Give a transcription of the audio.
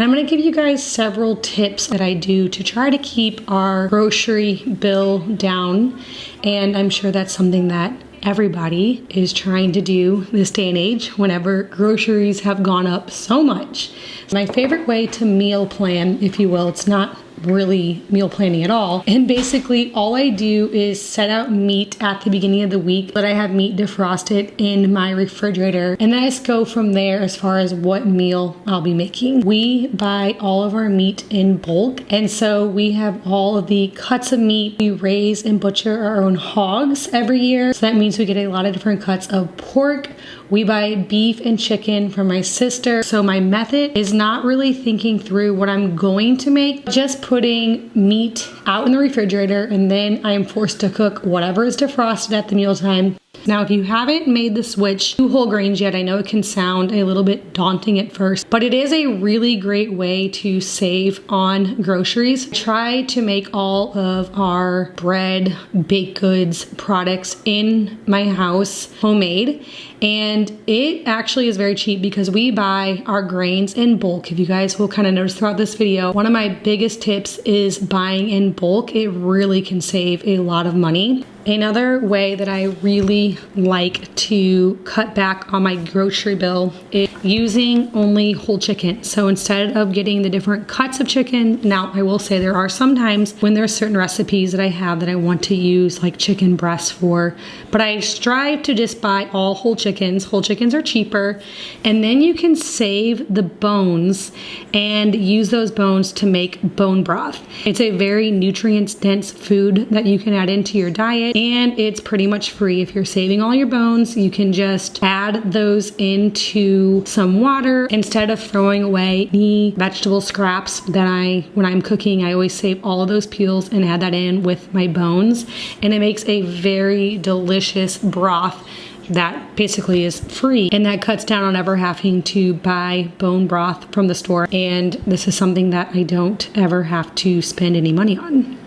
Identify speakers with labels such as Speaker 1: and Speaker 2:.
Speaker 1: And I'm gonna give you guys several tips that I do to try to keep our grocery bill down. And I'm sure that's something that everybody is trying to do this day and age whenever groceries have gone up so much. My favorite way to meal plan, if you will, it's not really meal planning at all. And basically all I do is set out meat at the beginning of the week, that I have meat defrosted in my refrigerator. And then I just go from there as far as what meal I'll be making. We buy all of our meat in bulk. And so we have all of the cuts of meat. We raise and butcher our own hogs every year. So that means we get a lot of different cuts of pork. We buy beef and chicken from my sister. So my method is not really thinking through what I'm going to make, just putting meat out in the refrigerator, and then I am forced to cook whatever is defrosted at the mealtime. Now, if you haven't made the switch to whole grains yet, I know it can sound a little bit daunting at first, but it is a really great way to save on groceries. Try to make all of our bread, baked goods, products in my house homemade. And it actually is very cheap because we buy our grains in bulk. If you guys will kind of notice throughout this video, one of my biggest tips is buying in bulk. It really can save a lot of money. Another way that I really like to cut back on my grocery bill is using only whole chicken. So instead of getting the different cuts of chicken, now I will say there are some times when there are certain recipes that I have that I want to use like chicken breasts for, but I strive to just buy all whole chickens. Whole chickens are cheaper, and then you can save the bones and use those bones to make bone broth. It's a very nutrients dense food that you can add into your diet, and it's pretty much free. If you're saving all your bones, you can just add those into some water instead of throwing away any vegetable scraps that when I'm cooking, I always save all of those peels and add that in with my bones, and it makes a very delicious broth that basically is free, and that cuts down on ever having to buy bone broth from the store. And this is something that I don't ever have to spend any money on.